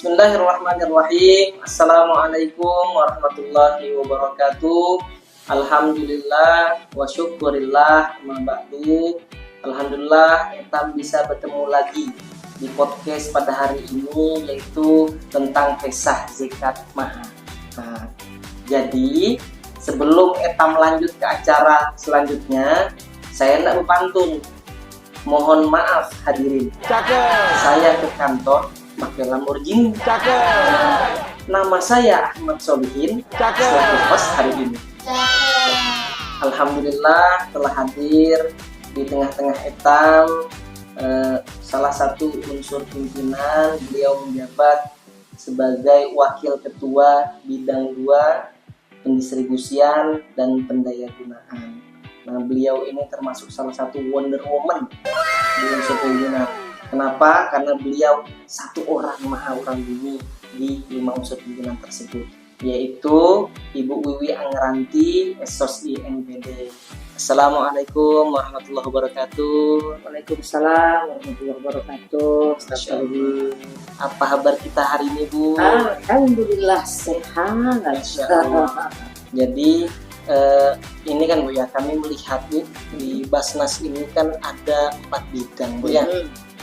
Bismillahirrahmanirrahim. Assalamualaikum warahmatullahi wabarakatuh. Alhamdulillah wa syukurillah ma ba'du. Alhamdulillah kita bisa bertemu lagi di podcast pada hari ini, yaitu tentang kisah zakat mahal. Nah, jadi sebelum etam lanjut ke acara selanjutnya, saya nak berpantun. Mohon maaf hadirin. Saya ke kantor pakai Lamborghini. Nama saya Ahmad Solihin, selaku host hari ini. Alhamdulillah telah hadir di tengah-tengah etam salah satu unsur pimpinan. Beliau menjabat sebagai Wakil Ketua Bidang 2 Pendistribusian dan Pendayagunaan. Nah, beliau ini termasuk salah satu Wonder Woman di unsur pimpinan. Kenapa? Karena beliau satu orang maha orang bumi di 5 unsur pimpinan tersebut, yaitu Ibu Wiwi Angranti, SOSI NPD. Assalamualaikum warahmatullahi wabarakatuh. Waalaikumsalam warahmatullahi wabarakatuh. Apa kabar kita hari ini, Bu? Alhamdulillah sehat. Jadi ini kan, Bu ya, kami melihat di Basnas ini kan ada 4 bidang, Bu ya.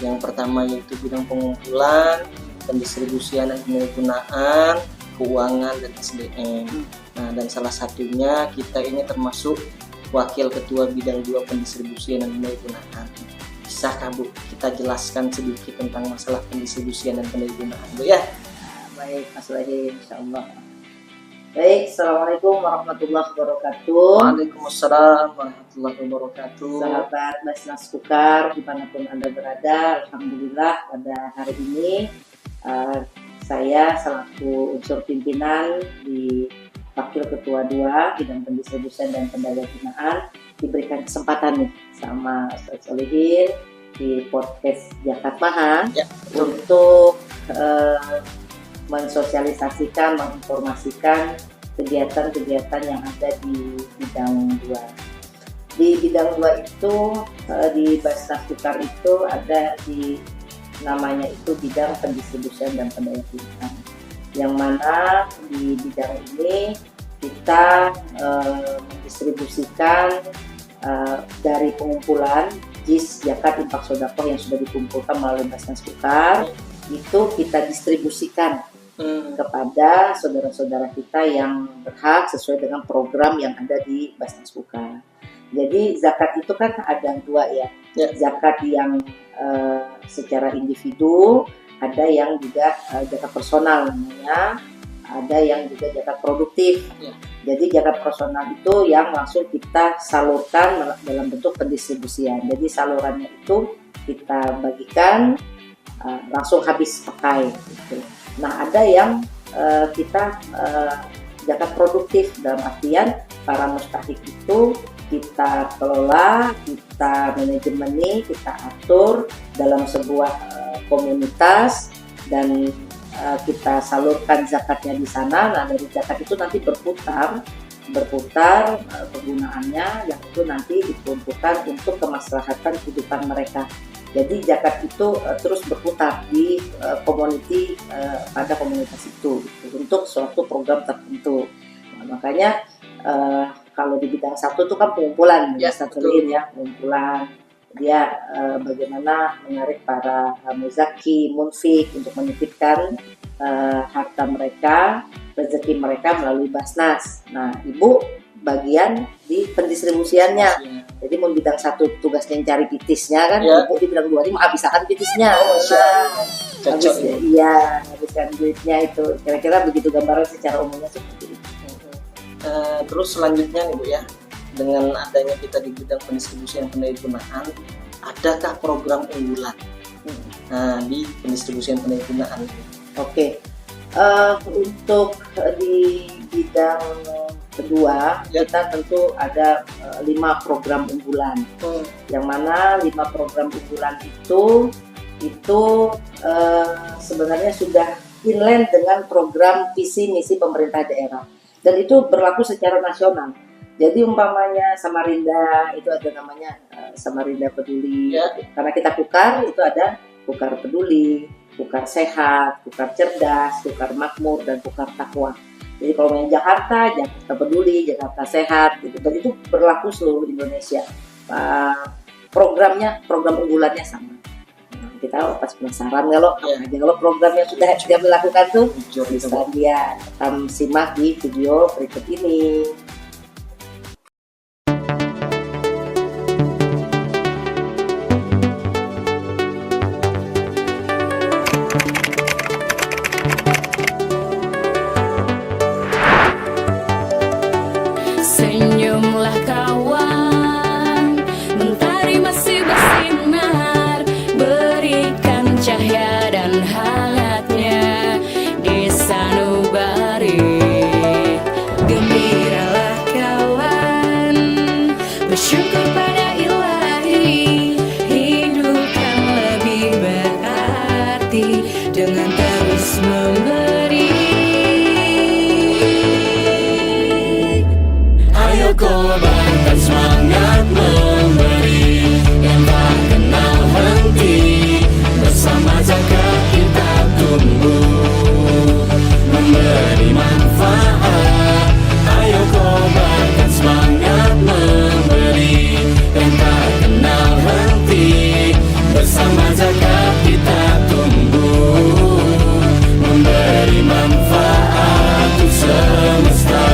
Yang pertama yaitu bidang pengumpulan, pendistribusian dan pendayagunaan, keuangan dan SDM. Nah, dan salah satunya kita ini termasuk Wakil Ketua Bidang 2 Pendistribusian dan Pendayagunaan. Bisakah, Bu, kita jelaskan sedikit tentang masalah pendistribusian dan pendayagunaan, Bu ya? Baik, Mas Wahid, insyaallah. Baik, assalamualaikum warahmatullahi wabarakatuh. Waalaikumsalam warahmatullahi wabarakatuh. Sahabat Basnas Kukar dimanapun Anda berada, alhamdulillah pada hari ini saya selaku unsur pimpinan di Wakil Ketua 2 Bidang Pendistribusian dan Pendayagunaan diberikan kesempatan nih sama Ustaz Solihin di podcast Zakat Mahal ya, untuk mensosialisasikan, menginformasikan kegiatan-kegiatan yang ada di bidang 2. Di bidang 2 itu di Basnas Kukar itu ada di namanya itu bidang pendistribusian dan pendayagunaan, yang mana di bidang ini kita mendistribusikan dari pengumpulan JIS zakat infak sedekah yang sudah dikumpulkan melalui Basnas Kukar, itu kita distribusikan kepada saudara-saudara kita yang berhak sesuai dengan program yang ada di Basnas Kukar. Jadi zakat itu kan ada 2 ya. Zakat yang secara individu, ada yang juga zakat personal namanya, ada yang juga zakat produktif. Jadi zakat personal itu yang langsung kita salurkan dalam bentuk pendistribusian. Jadi salurannya itu kita bagikan langsung habis pakai gitu. Nah, ada yang kita zakat produktif, dalam artian para mustahik itu kita kelola, kita manajemen, kita atur dalam sebuah komunitas dan kita salurkan zakatnya di sana. Nah, dari zakat itu nanti berputar penggunaannya, yang itu nanti dikumpulkan untuk kemaslahatan kehidupan mereka. Jadi zakat itu terus berputar di community pada komunitas itu gitu, untuk suatu program tertentu. Nah, makanya kalau di bidang 1 itu kan pengumpulan, pengumpulan. Dia bagaimana menarik para muzaki, munfik untuk menitipkan harta mereka, rezeki mereka melalui Basnas. Nah, Ibu bagian di pendistribusiannya. Jadi mau bidang 1 tugasnya cari pitisnya kan, Ibu di bidang 2 ini menghabiskan pitisnya. Cocok. Iya, habiskan duitnya itu. Kira-kira begitu gambaran secara umumnya seperti itu. Terus selanjutnya nih, Bu ya, dengan adanya kita di bidang pendistribusian dan pendayagunaan, adakah program unggulan di pendistribusian pendayagunaan? Oke. Untuk di bidang kedua, kita tentu ada 5 program unggulan. Yang mana 5 program unggulan itu sebenarnya sudah inline dengan program visi misi pemerintah daerah, dan itu berlaku secara nasional. Jadi umpamanya Samarinda itu ada namanya Samarinda Peduli, karena kita Kukar itu ada Kukar Peduli. Kukar sehat, kukar cerdas, kukar makmur, dan kukar takwa. Jadi kalau main Jakarta peduli, Jakarta sehat, gitu. Dan itu berlaku seluruh Indonesia. Program unggulannya sama. Kita pas penasaran kalau program yang sudah kami lakukan tuh bisa dia simak di video berikut ini. Senyumlah kawan, mentari masih bersinar, berikan cahaya dan hangatnya di sanubari. Gembiralah kawan, bersyukur pada Ilahi, hidupkan lebih berarti dengan terus memberi. Ayo kobarkan semangat memberi yang tak kenal henti, bersama zakat kita tumbuh memberi manfaat. Ayo kobarkan semangat memberi yang tak kenal henti, bersama zakat kita tumbuh memberi manfaat untuk semesta.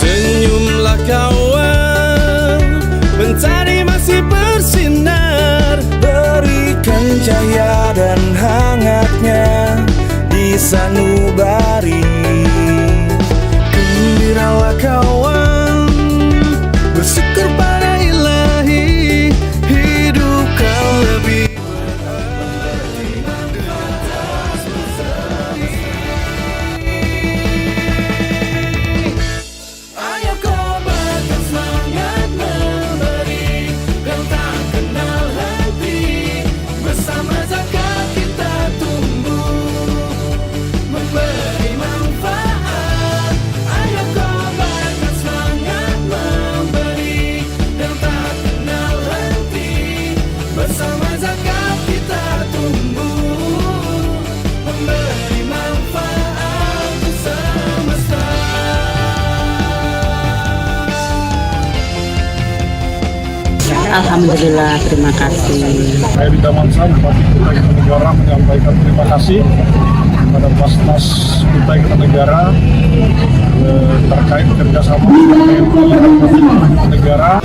Senyumlah kawan, mentari masih bersinar, berikan cahaya dan hangatnya di sanubari. Gembiralah kawan, bersyukur pada Ilahi, hidupkan lebih. Alhamdulillah, terima kasih. Saya Rida Mansa, Bupati Kutai Kartanegara, menyampaikan terima kasih kepada Basnas Kutai Kartanegara terkait kerjasama dengan TNI Kartanegara.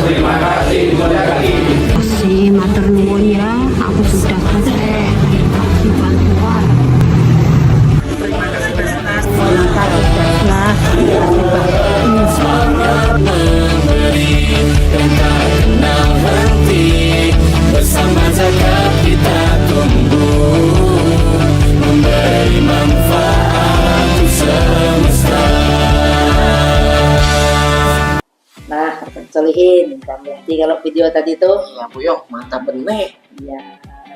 Terima kasih, matur nuwun ya. Aku sudah kasih bantuan. Terima kasih Basnas. Dan tak kenal henti, bersama zakat kita tumbuh memberi manfaat untuk semesta. Nah, colihin kami kalau video tadi tuh. Ya Bu Yo, mantap bener. Ya,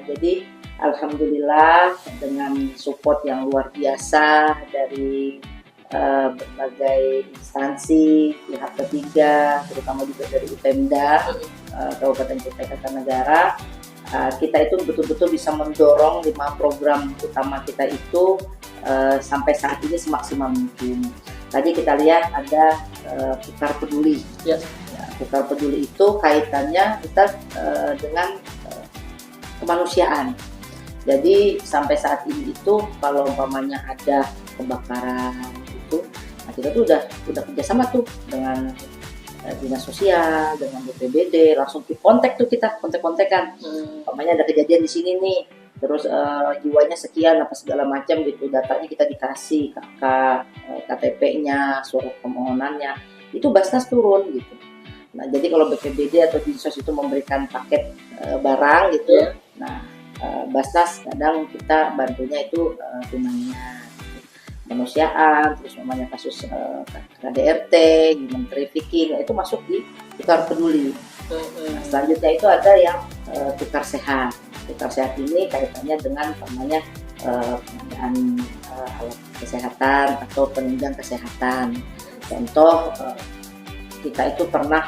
jadi alhamdulillah dengan support yang luar biasa dari berbagai instansi, pihak ketiga, terutama juga dari Pemda Kabupaten Kutai Kartanegara, kita itu betul-betul bisa mendorong 5 program utama kita itu sampai saat ini semaksimal mungkin. Tadi kita lihat ada Kukar Peduli. Ya. Kukar Peduli itu kaitannya kita dengan kemanusiaan. Jadi sampai saat ini itu kalau umpamanya ada kebakaran itu, nah kita tuh udah kerjasama tuh dengan dinas sosial, dengan BPBD, langsung kontak tuh kita kontak-kontakan. Umpamanya ada kejadian di sini nih, terus jiwanya sekian apa segala macam gitu, datanya kita dikasih, KTP-nya, surat permohonannya, itu Basnas turun gitu. Nah jadi kalau BPBD atau dinas itu memberikan paket barang gitu, nah Basnas kadang kita bantunya itu tunainya, kemanusiaan, terus namanya kasus KDRT, human trafficking, itu masuk di Kukar Peduli. Nah, selanjutnya itu ada yang Kukar Sehat. Kukar Sehat ini kaitannya dengan namanya pengadaan alat kesehatan atau penunjang kesehatan. Contoh kita itu pernah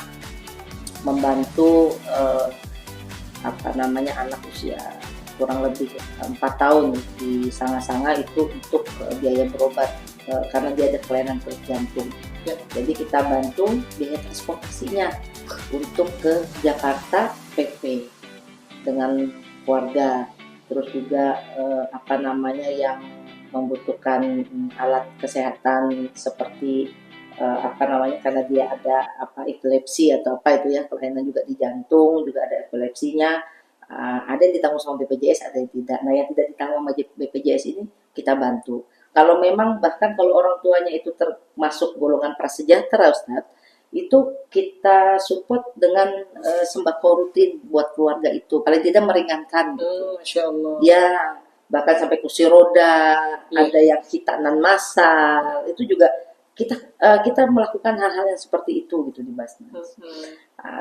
membantu anak usia kurang lebih 4 tahun di Sanga-Sanga itu untuk biaya berobat karena dia ada kelainan perut jantung. Jadi kita bantu biaya transportasinya untuk ke Jakarta PP dengan keluarga. Terus juga yang membutuhkan alat kesehatan seperti karena dia ada epilepsi atau kelainan juga di jantung, juga ada epilepsinya. Ada yang ditanggung sama BPJS, ada yang tidak. Nah, yang tidak ditanggung sama BPJS ini kita bantu. Kalau memang bahkan kalau orang tuanya itu termasuk golongan prasejahtera, Ustadz, itu kita support dengan sembako rutin buat keluarga itu. Paling tidak meringankan. Masya Allah. Ya, bahkan sampai kursi roda, ada yang hitanan massal, itu juga kita melakukan hal-hal yang seperti itu gitu di Basnas.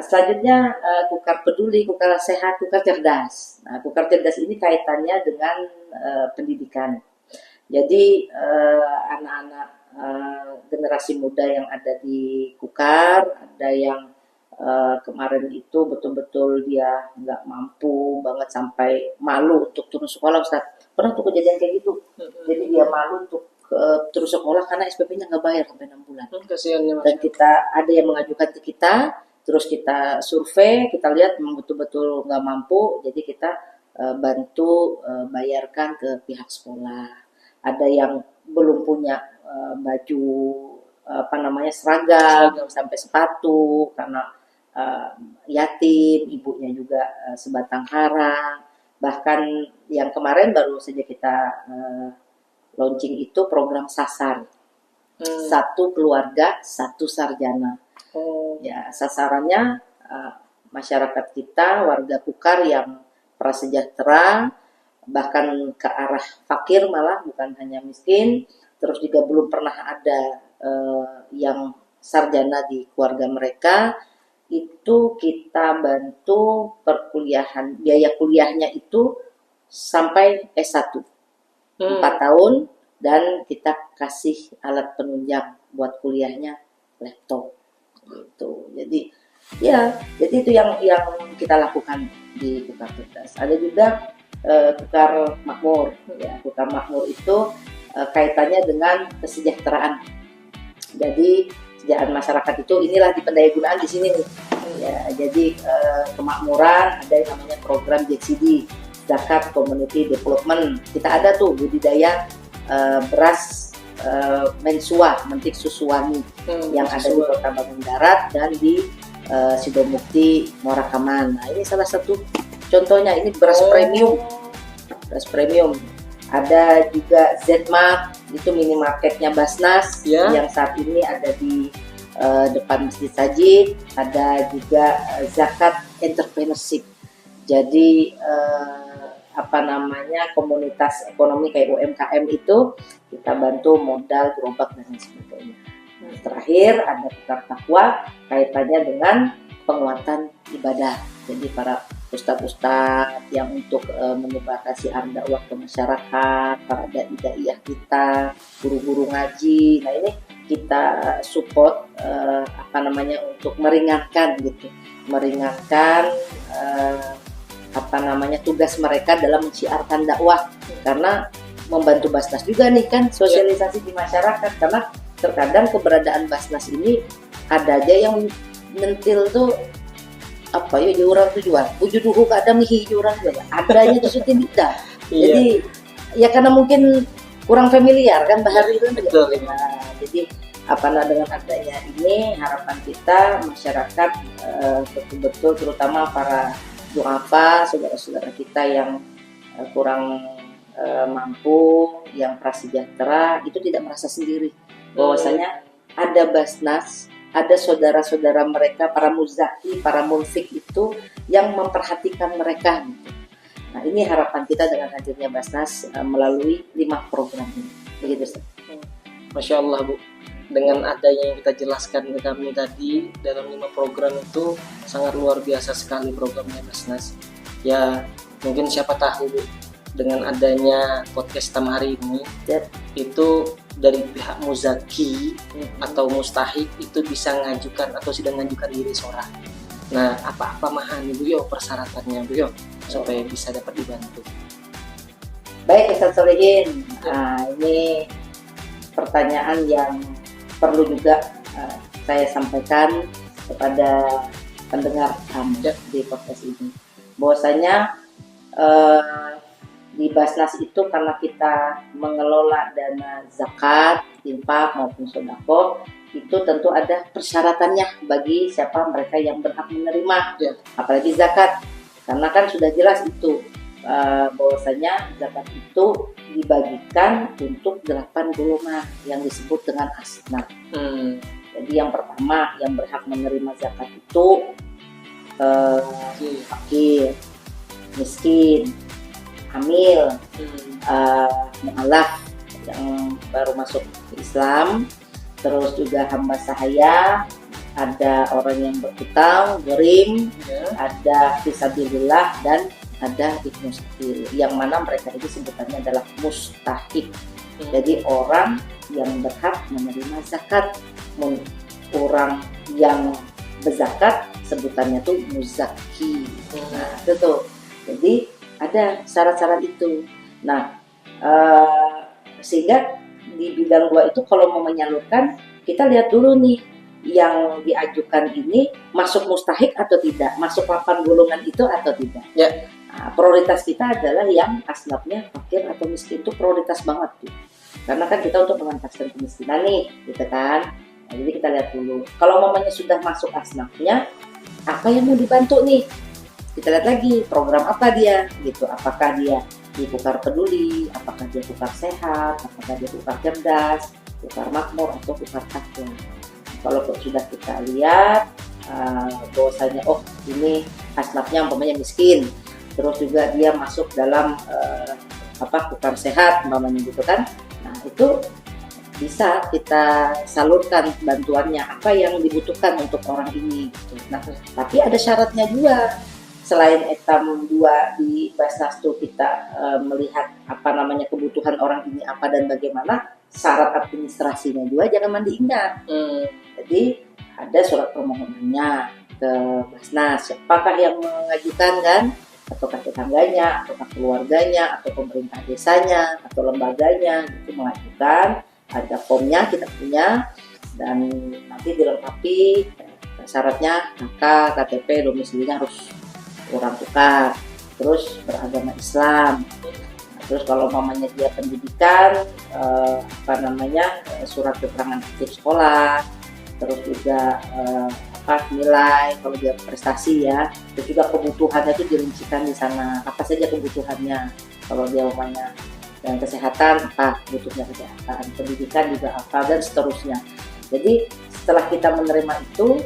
Selanjutnya Kukar Peduli, Kukar Sehat, Kukar Cerdas. Nah, Kukar Cerdas ini kaitannya dengan pendidikan. Jadi anak-anak generasi muda yang ada di Kukar, ada yang kemarin itu betul-betul dia nggak mampu banget sampai malu untuk turun sekolah, Ustaz. Pernah tuh kejadian kayak gitu. Jadi dia malu untuk terus sekolah karena SPP-nya nggak bayar sampai 6 bulan. Dan kita ada yang mengajukan ke kita, terus kita survei, kita lihat memang betul-betul nggak mampu, jadi kita bantu bayarkan ke pihak sekolah. Ada yang belum punya baju seragam sampai sepatu karena yatim, ibunya juga sebatang kara. Bahkan yang kemarin baru saja kita launching itu program Sasar. Satu keluarga, satu sarjana. Ya, sasarannya masyarakat kita, warga Kukar yang prasejahtera, bahkan ke arah fakir malah, bukan hanya miskin. Terus juga belum pernah ada yang sarjana di keluarga mereka. Itu kita bantu perkuliahan, biaya kuliahnya itu sampai S1. 4 tahun, dan kita kasih alat penunjang buat kuliahnya, laptop gitu. Jadi itu yang kita lakukan di Kukar Cerdas. Ada juga Kukar Makmur. Ya, Kukar Makmur itu kaitannya dengan kesejahteraan. Jadi kesejahteraan masyarakat itu inilah di pendayagunaan di sini nih. Ya, jadi kemakmuran, ada yang namanya program JCD, Zakat Community Development. Kita ada tuh budidaya beras mensua, mentik susuwani yang ada di Kota Bandung Barat dan di Sidomukti, Morakaman. Nah, ini salah satu contohnya, ini beras premium. Beras premium. Ada juga Zmart, itu minimarketnya Basnas yang saat ini ada di depan Masjid Sajid. Ada juga Zakat Entrepreneurship. Jadi komunitas ekonomi kayak UMKM itu kita bantu modal, gerobak dan sebagainya. Terakhir ada Kukar Takwa, kaitannya dengan penguatan ibadah. Jadi para ustadz-ustadz yang untuk menyebarkan syiar dakwah ke masyarakat, para dai-daiyah kita, guru-guru ngaji. Nah, ini kita support untuk meringankan gitu. Meringankan tugas mereka dalam menciarkan dakwah, karena membantu Basnas juga nih kan sosialisasi di masyarakat, karena terkadang keberadaan Basnas ini ada aja yang mentil tuh orang tujuan ujuduhu kadang mihi orang juga adanya tuh tidak. Jadi ya karena mungkin kurang familiar kan bahari itu. Nah, jadi dengan adanya ini harapan kita masyarakat betul-betul terutama para duafa, saudara-saudara kita yang kurang mampu, yang prasejahtera, itu tidak merasa sendiri. Bahwasanya ada Basnas, ada saudara-saudara mereka, para muzaki, para munfik itu yang memperhatikan mereka. Gitu. Nah, ini harapan kita dengan hadirnya Basnas melalui 5 program ini. Begitu, Ustaz. Masya Allah, Bu. Dengan adanya yang kita jelaskan ke kami tadi dalam 5 program itu sangat luar biasa sekali programnya Basnas. Ya, mungkin siapa tahu, Bu, dengan adanya podcast hari ini itu dari pihak muzaki atau mustahik itu bisa mengajukan atau sudah mengajukan diri seorang. Nah, apa-apa mahan Bu Yo persyaratannya Bu Yo supaya bisa dapat dibantu? Baik Ustaz Solihin, ini pertanyaan yang perlu juga saya sampaikan kepada pendengar di podcast ini. Bahwasanya di Basnas itu karena kita mengelola dana zakat, infak maupun sedekah, itu tentu ada persyaratannya bagi siapa mereka yang berhak menerima, apalagi zakat. Karena kan sudah jelas itu bahwasanya zakat itu dibagikan untuk 8 golongan yang disebut dengan asnaf. Jadi yang pertama yang berhak menerima zakat itu fakir, miskin, hamil, mu'alaf yang baru masuk Islam, terus juga hamba sahaya, ada orang yang berhutang, gharim, ada fisabilillah, dan ada ibnu sabil, yang mana mereka itu sebutannya adalah mustahik. Jadi orang yang berhak menerima zakat, orang yang berzakat sebutannya tuh muzaki. Nah itu tuh, jadi ada syarat-syarat itu. Nah sehingga di bidang 2 itu kalau mau menyalurkan, kita lihat dulu nih yang diajukan ini masuk mustahik atau tidak, masuk 8 golongan itu atau tidak. Nah, prioritas kita adalah yang asnafnya fakir atau miskin, itu prioritas banget tuh. Karena kan kita untuk mengentaskan kemiskinan nih, gitu kan. Nah, jadi kita lihat dulu. Kalau mamanya sudah masuk asnafnya, apa yang mau dibantu nih? Kita lihat lagi program apa dia, gitu. Apakah dia di Kukar Peduli, apakah dia Kukar Sehat, apakah dia Kukar Cerdas, Kukar Makmur, atau Kukar Takwa. Kalau sudah kita lihat bahwasanya ini asnafnya umpamanya miskin, terus juga dia masuk dalam Kukar Sehat umpamanya gitu kan. Nah, itu bisa kita salurkan bantuannya apa yang dibutuhkan untuk orang ini gitu. Nah, tapi ada syaratnya juga. Selain etam 2 di Basnas tuh kita melihat kebutuhan orang ini apa dan bagaimana, syarat administrasinya juga jangan diingat. Jadi ada surat permohonannya ke Basnas, siapakah yang mengajukan kan, ataukah tetangganya, ataukah keluarganya, atau pemerintah desanya, atau lembaganya itu mengajukan. Ada formnya kita punya, dan nanti dilengkapi syaratnya KK, KTP, domisilinya harus orang Kukar, terus beragama Islam. Terus kalau mamanya dia pendidikan, surat keterangan aktif sekolah, terus juga nilai kalau dia prestasi ya. Terus juga kebutuhannya itu dirincikan di sana, apa saja kebutuhannya. Kalau dia mamanya dan kesehatan, apa butuhnya kesehatan, pendidikan juga apa, dan seterusnya. Jadi setelah kita menerima itu,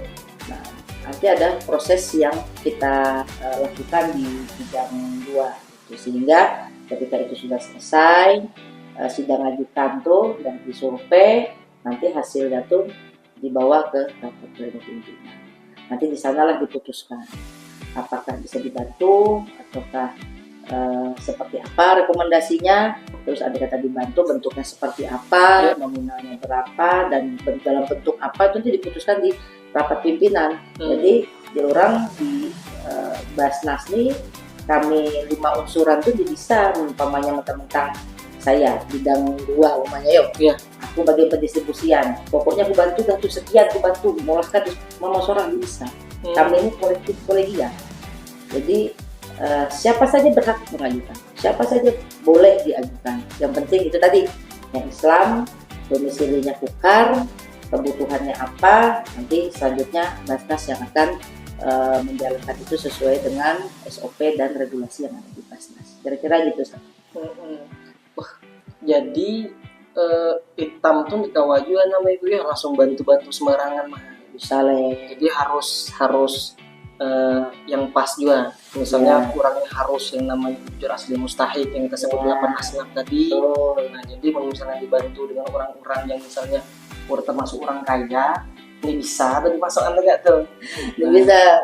nanti ada proses yang kita lakukan di bidang 2 gitu. Sehingga ketika itu sudah selesai, sidang ajukan tuh dan disurvei, nanti hasilnya tuh dibawa ke rapat pleno pimpinan. Nanti di sanalah diputuskan apakah bisa dibantu ataukah seperti apa rekomendasinya, terus ada kata dibantu bentuknya seperti apa, nominalnya berapa, dan dalam bentuk apa itu nanti diputuskan di rapat pimpinan. Jadi di orang di Basnas nih kami 5 unsuran tuh bisa umpamanya mentang-mentang saya bidang 2 umpamanya aku bagian pendistribusian, pokoknya aku bantu sekian, aku bantu mulahkan mama seorang bisa. Kami ini kolektif kolegial, jadi siapa saja berhak mengajukan, siapa saja boleh diajukan. Yang penting itu tadi yang Islam, domisilinya Kukar, kebutuhannya apa, nanti selanjutnya Basnas yang akan menjalankan itu sesuai dengan SOP dan regulasi yang ada di Basnas. Kira-kira gitu. Jadi hitam tuh dikawal juga namanya itu ya, langsung bantu-bantu sembarangan mah. Misalnya. Jadi harus yang pas juga. Misalnya kurangnya harus yang namanya jujur asli mustahik yang kita sebut 8 asnaf tadi. Nah, jadi kalau misalnya dibantu dengan orang-orang yang misalnya termasuk orang kaya, ini bisa atau dimasukkan enggak tuh? Bisa,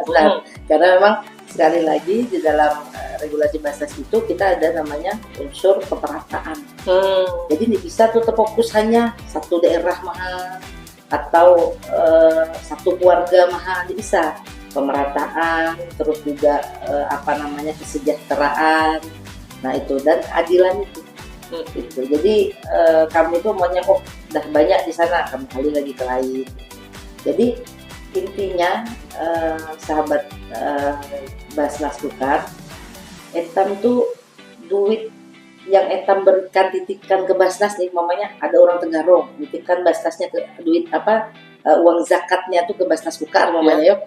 karena memang sekali lagi di dalam regulasi Basnas itu kita ada namanya unsur keperataan. Jadi ini bisa tuh terfokus hanya satu daerah mahal atau satu keluarga mahal, bisa. pemerataan, terus juga kesejahteraan. Nah itu dan keadilan itu. Gitu. Jadi kami itu maunya udah banyak di sana, kami kali lagi ke lain. Jadi intinya sahabat Basnas Tukar, etam tuh duit yang etam berikan titipkan ke Basnas nih, mamanya ada orang Tenggarong titipkan Basnasnya ke duit uang zakatnya tuh ke Basnas Tukar mamanya yuk.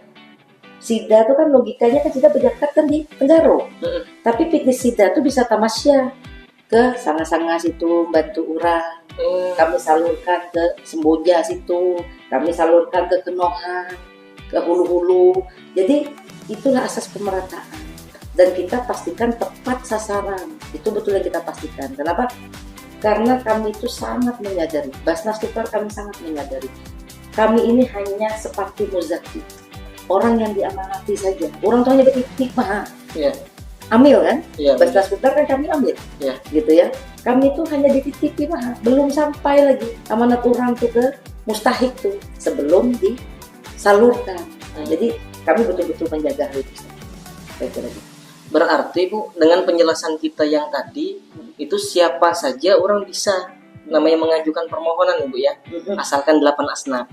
Sida tuh kan logikanya kan Sida berzakat kan di Tenggarong, tapi pikir Sida tuh bisa tamasya ke Sanga-Sanga situ bantu orang, kami salurkan ke Semboja situ, kami salurkan ke Kenohan, ke Hulu-Hulu. Jadi itulah asas pemerataan dan kita pastikan tepat sasaran. Itu betul yang kita pastikan. Kenapa? Karena kami itu sangat menyadari, Basnas Tukar kami sangat menyadari, kami ini hanya seperti muzaki, orang yang diamanati saja. Orang tuanya bertitip mah. Amil kan, Basnas Tukar kan kami ambil, gitu ya. Kami itu hanya dititipi mah, belum sampai lagi amanat orang tuh ke mustahik tuh sebelum disalurkan. Nah, jadi kami betul-betul menjaga hal itu. Berarti Bu, dengan penjelasan kita yang tadi, itu siapa saja orang bisa namanya mengajukan permohonan Ibu ya, asalkan 8 asnaf.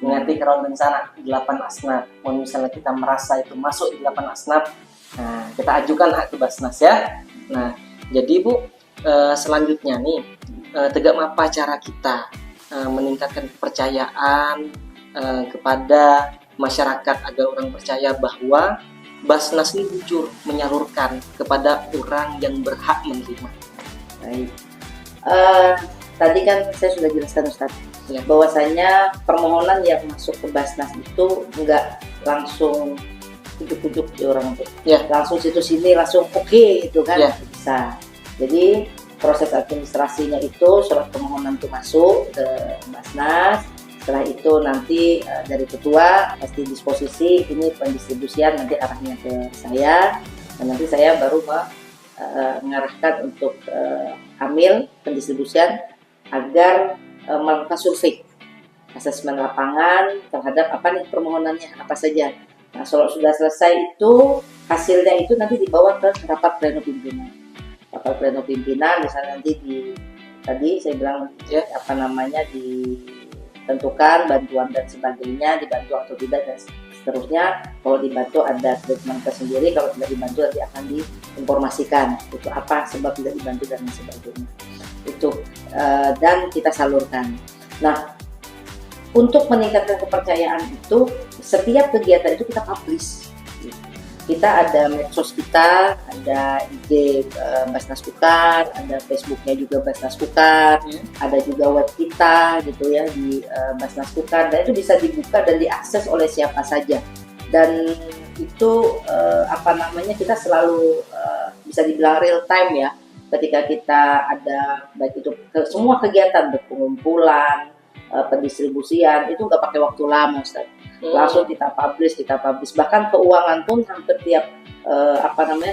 Mengerti kalau sana 8 asnaf. Mau misalnya kita merasa itu masuk di 8 asnaf, nah, kita ajukan hak ke Basnas ya. Nah, jadi Bu, selanjutnya nih, tegak apa cara kita meningkatkan kepercayaan kepada masyarakat agar orang percaya bahwa Basnas ini jujur menyalurkan kepada orang yang berhak menerima. Baik. Tadi kan saya sudah jelaskan Ustaz, bahwasanya permohonan yang masuk ke Basnas itu enggak langsung ujuk-ujuk di orang tuh, langsung situ-sini langsung oke itu kan bisa. Jadi proses administrasinya itu surat permohonan itu masuk ke Basnas. Setelah itu nanti dari ketua pasti disposisi ini pendistribusian nanti arahnya ke saya, dan nanti saya baru mengarahkan untuk amil pendistribusian agar melakukan survei asesmen lapangan terhadap apa nih permohonannya apa saja. Nah, kalau sudah selesai itu hasilnya itu nanti dibawa ke rapat pleno pimpinan. Rapat pleno pimpinan misalnya nanti tadi saya bilang ditentukan bantuan dan sebagainya, dibantu atau tidak dan seterusnya. Kalau dibantu ada treatment tersendiri, kalau tidak dibantu nanti akan diinformasikan itu apa sebab tidak dibantu dan sebagainya. Itu dan kita salurkan. Nah, untuk meningkatkan kepercayaan itu, setiap kegiatan itu kita publish. Kita ada medsos kita, ada IG Basnas Tukar, ada Facebooknya juga Basnas Tukar, ada juga web kita gitu ya di Basnas Tukar, dan itu bisa dibuka dan diakses oleh siapa saja. Dan itu kita selalu bisa dibilang real time ya, ketika kita ada baik itu semua kegiatan pengumpulan, pendistribusian itu nggak pakai waktu lama Ustaz. Langsung kita publish bahkan keuangan pun hampir tiap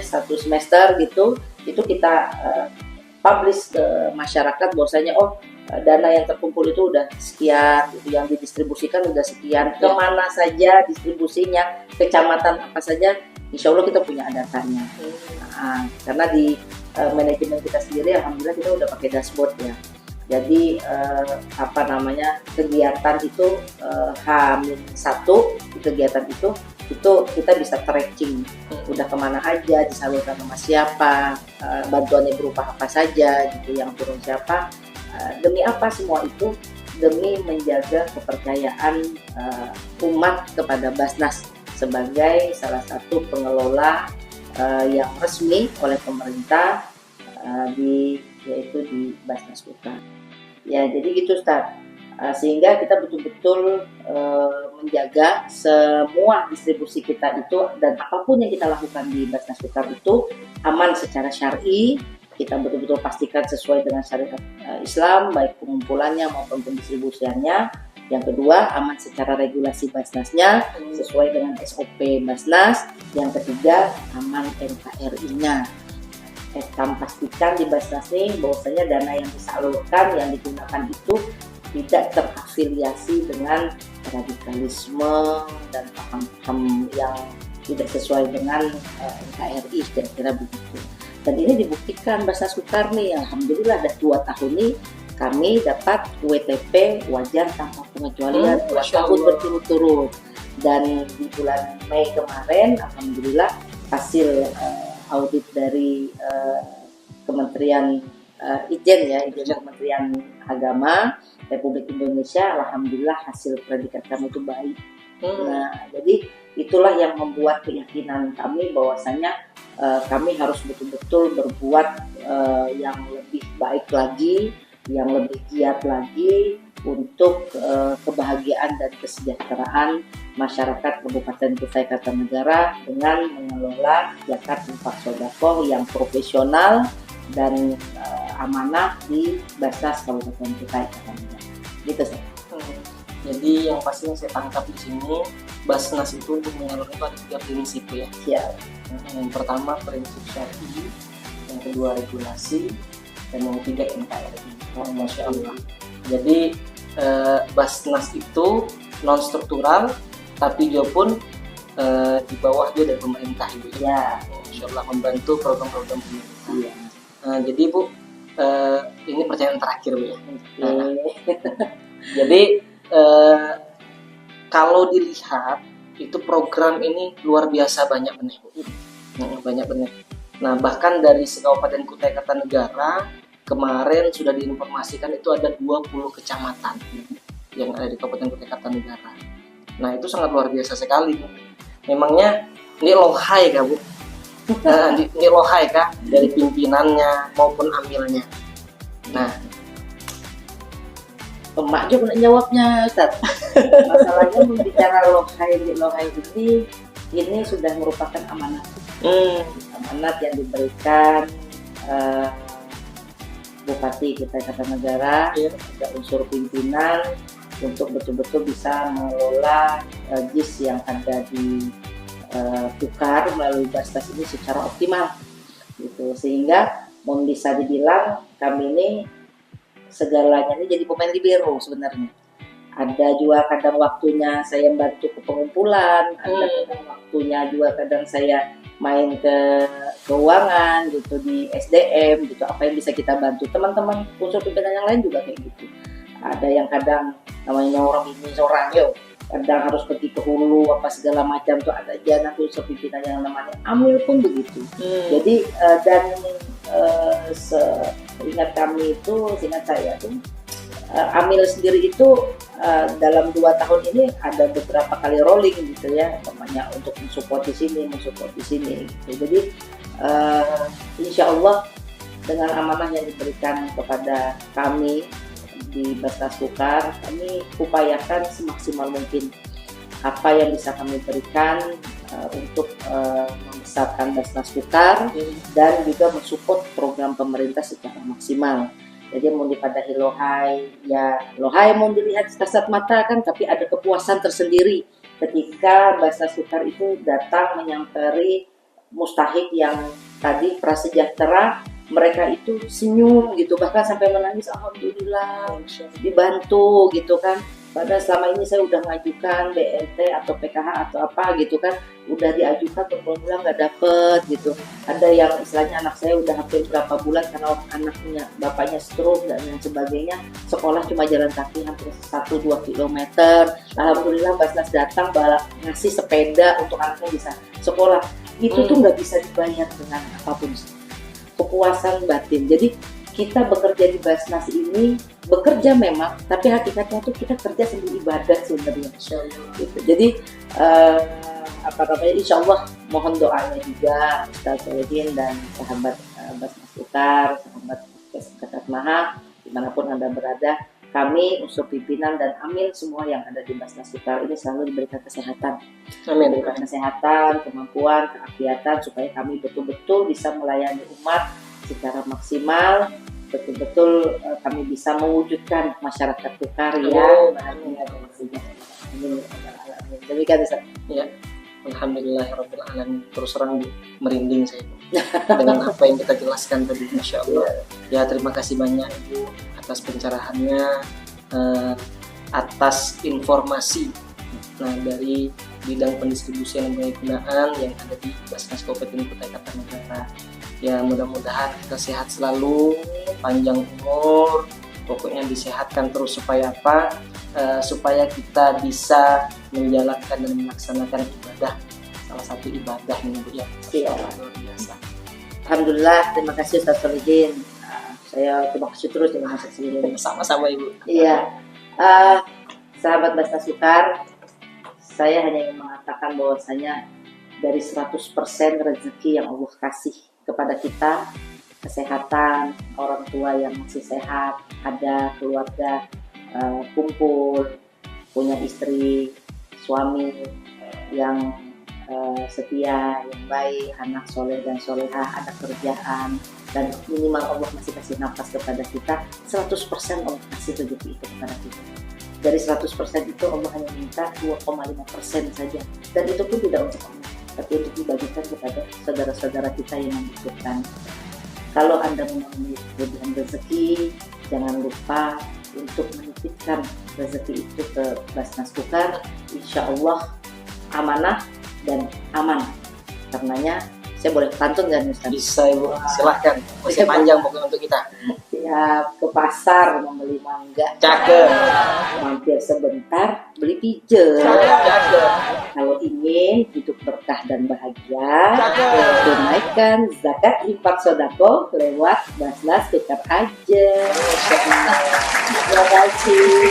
satu semester gitu itu kita publish ke masyarakat bahwasanya dana yang terkumpul itu udah sekian gitu, yang didistribusikan udah sekian, kemana saja distribusinya, kecamatan apa saja, insya Allah kita punya datanya. Nah, karena di manajemen kita sendiri alhamdulillah kita udah pakai dashboard ya. Jadi kegiatan itu H-1 kegiatan itu kita bisa tracking udah kemana aja, disalurkan sama siapa, bantuannya berupa apa saja gitu, yang turun siapa, demi apa semua itu, demi menjaga kepercayaan umat kepada Basnas sebagai salah satu pengelola yang resmi oleh pemerintah yaitu di Basnas Tukar. Ya, jadi gitu Ustaz. Sehingga kita betul-betul menjaga semua distribusi kita itu dan apapun yang kita lakukan di Basnas Tukar itu aman secara syar'i. Kita betul-betul pastikan sesuai dengan syariat Islam, baik pengumpulannya maupun pendistribusiannya. Yang kedua, aman secara regulasi Basnasnya sesuai dengan SOP Basnas. Yang ketiga, aman NKRI-nya. Kami pastikan di Basnas ini bahwasanya dana yang disalurkan yang digunakan itu tidak terafiliasi dengan radikalisme dan paham-paham yang tidak sesuai dengan NKRI, kira-kira begitu. Dan ini dibuktikan Basnas Sukar nih, alhamdulillah ada 2 tahun nih kami dapat WTP wajar tanpa pengecualian 2 tahun berturut-turut. Dan di bulan Mei kemarin alhamdulillah hasil audit dari Kementerian Ijen Kementerian Agama Republik Indonesia, alhamdulillah hasil predikat kami itu baik. Nah, jadi itulah yang membuat keyakinan kami bahwasanya kami harus betul-betul berbuat yang lebih baik lagi, yang lebih giat lagi untuk kebahagiaan dan kesejahteraan masyarakat Kabupaten Kutai Kartanegara dengan mengelola zakat infak sedekah yang profesional dan amanah di Basnas Kabupaten Kutai Kartanegara. Gitu sih. Jadi yang pasti yang saya tangkap di sini, Basnas itu untuk menyalurkan itu ada 3 prinsip ya. Yang pertama prinsip syar'i, yang kedua regulasi, dan yang ketiga NKRI. Masya Allah. Jadi Basnas itu non struktural, tapi dia pun di bawah dia dari pemerintah ibu. Ya. Masya Allah, membantu program-program pemerintah. Ya. Jadi Bu, ini pertanyaan terakhir Bu ya. Jadi kalau dilihat itu program ini luar biasa banyak benar Bu. Banyak benar. Nah, bahkan dari Kabupaten Kutai Kartanegara kemarin sudah diinformasikan itu ada 20 kecamatan yang ada di Kabupaten Kutai Kartanegara. Nah, itu sangat luar biasa sekali Bu. Memangnya ini lohai kah Bu? Ini lohai kah dari pimpinannya maupun amilnya? Nah, Emak juga jawabnya, Ustaz. Masalahnya membicara lohai ini sudah merupakan amanat. Amanat yang diberikan Bupati Kutai Kartanegara, ada unsur pimpinan untuk betul-betul bisa mengelola JIS yang ada di Tukar melalui Basnas ini secara optimal, gitu. Sehingga bisa dibilang kami ini segalanya ini jadi pemain libero sebenarnya. Ada juga kadang waktunya saya bantu ke pengumpulan, ada kadang waktunya juga kadang saya main ke keuangan gitu di SDM gitu, apa yang bisa kita bantu teman-teman unsur pimpinan yang lain juga kayak gitu. Ada yang kadang namanya orang ini seorang kadang harus pergi ke hulu apa segala macam tuh, ada aja nanti unsur pimpinan yang namanya amil pun begitu. Jadi dan seingat kami itu, seingat saya tuh amil sendiri itu dalam 2 tahun ini ada beberapa kali rolling gitu ya, namanya untuk mensupport di sini gitu. Jadi insya Allah dengan amanah yang diberikan kepada kami di Basnas Sukar, kami upayakan semaksimal mungkin apa yang bisa kami berikan untuk membesarkan Basnas Sukar dan juga mensupport program pemerintah secara maksimal. Jadi mau dipadahi lohai mau dilihat kasat mata kan, tapi ada kepuasan tersendiri ketika Basnas Sukar itu datang menyamperi mustahik yang tadi prasejahtera, mereka itu senyum gitu, bahkan sampai menangis, alhamdulillah dibantu gitu kan. Padahal selama ini saya udah ngajukan BNT atau PKH atau apa gitu kan, udah diajukan berbulan-bulan nggak dapet gitu. Ada yang istilahnya anak saya udah hampir berapa bulan karena anaknya bapaknya stroke dan lain sebagainya, sekolah cuma jalan kaki hampir 1-2 kilometer. Alhamdulillah Basnas datang ngasih sepeda untuk anaknya bisa sekolah. Itu tuh nggak bisa dibayar dengan apapun, kepuasan batin. Jadi kita bekerja di Basnas ini bekerja memang, tapi hakikatnya tuh kita kerja sambil ibadah sebenarnya. Gitu. Jadi insya Allah mohon doanya juga Ustaz Solihin dan sahabat Basnas Sukar, sahabat Ketat Maha, dimanapun Anda berada, kami unsur pimpinan dan amil semua yang ada di Basnas Sukar ini selalu diberikan kesehatan. Amin. Diberikan kesehatan, kemampuan, keafiatan supaya kami betul-betul bisa melayani umat secara maksimal, betul-betul kami bisa mewujudkan masyarakat Sukar yang bahagia dan sejahtera. Demikian Ustaz. Ya. Alhamdulillahirabbil alamin. Terus terang merinding saya dengan apa yang kita jelaskan tadi, Masya Allah. Ya, terima kasih banyak Ibu atas pencerahannya. atas informasi dari bidang pendistribusian dan penggunaan yang ada di Basnas Kabupaten Kutai Kartanegara. Ya mudah-mudahan kita sehat selalu, panjang umur, pokoknya disehatkan terus supaya apa? Supaya kita bisa menjalankan dan melaksanakan ibadah, salah satu ibadah ini Bu ya. Luar biasa. Alhamdulillah, terima kasih Ustaz Solihin. Saya terima kasih terus dengan Ustaz Solihin. Sama-sama Ibu. Iya, sahabat Basnas Sukar, saya hanya ingin mengatakan bahwasanya dari 100% rezeki yang Allah kasih kepada kita, kesehatan, orang tua yang masih sehat, ada keluarga, kumpul, punya istri, suami yang setia, yang baik, anak soleh dan solehah, ada kerjaan, dan minimal Allah masih kasih nafas kepada kita, 100% Allah kasih rezeki itu kepada kita. Dari 100% itu Allah hanya minta 2,5% saja, dan itu pun tidak untuk Allah, tapi untuk dibagikan kepada saudara-saudara kita yang membutuhkan. Kalau Anda memiliki kelebihan rezeki, jangan lupa untuk menitipkan rezeki itu ke Basnas Sukar. Insya Allah amanah dan aman. Karenanya saya boleh pantun nggak Ustaz? Bisa Ibu, silahkan. Masih panjang pokoknya untuk kita. Ya, ke pasar membeli mangga. Cakep. Mampir sebentar beli pijet. Cakep. Kalau ingin hidup berkah dan bahagia, tunaikan zakat infak sodako lewat Basnas Sukar aja. Terima kasih.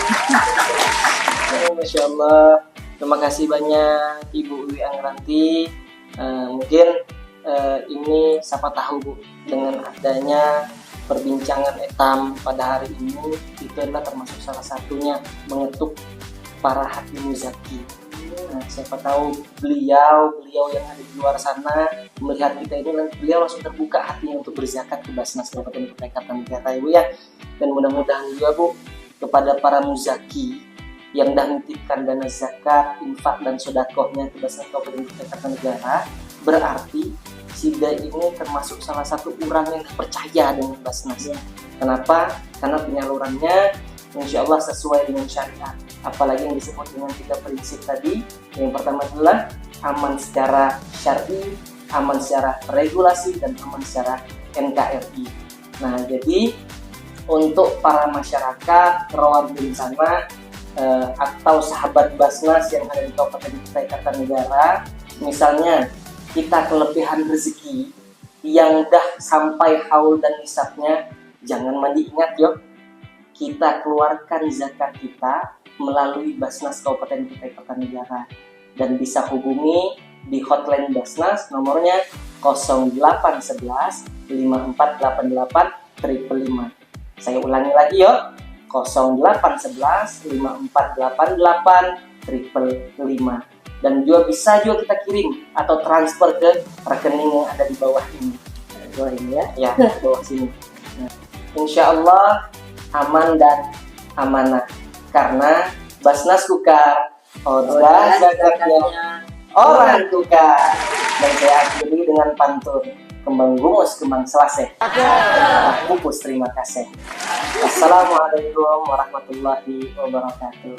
Masya Allah. Terima kasih banyak Ibu Uwi Angranti. Mungkin ini siapa tahu Bu, dengan adanya perbincangan etam pada hari ini, itu adalah termasuk salah satunya mengetuk para hati muzaki. Siapa tahu beliau yang ada di luar sana melihat kita ini, beliau langsung terbuka hatinya untuk berzakat ke Basnas Kabupaten Kutai Kartanegara Ibu ya. Dan mudah-mudahan juga Bu, kepada para muzaki yang dah menitipkan dana zakat, infak dan sedekahnya ke Basnas Kabupaten Kutai Kartanegara, berarti Sida ini termasuk salah satu orang yang percaya dengan Basnas. Kenapa? Karena penyalurannya insya Allah sesuai dengan syariat. Apalagi yang disebut dengan 3 prinsip tadi. Yang pertama adalah aman secara syar'i, aman secara regulasi, dan aman secara NKRI. Nah, jadi untuk para masyarakat rawan bencana atau sahabat Basnas yang ada di Kabupaten Kutai Kartanegara, misalnya kita kelebihan rezeki yang dah sampai haul dan nisabnya, jangan mandi, ingat yuk, kita keluarkan zakat kita melalui Basnas Kabupaten Kutai Kartanegara, dan bisa hubungi di hotline Basnas nomornya 0811 5488 555. Saya ulangi lagi yuk, 0811 5488 555. Dan juga bisa kita kirim atau transfer ke rekening yang ada di bawah ini. Bawah ini ya? Ya, bawah sini. Nah, insya Allah aman dan amanah. Karena Basnas Sukar, orga zakatnya orang tukar. Dan saya akhiri dengan pantun, kembang gumus kembang selaseh. Pupus terima kasih. Assalamualaikum warahmatullahi wabarakatuh.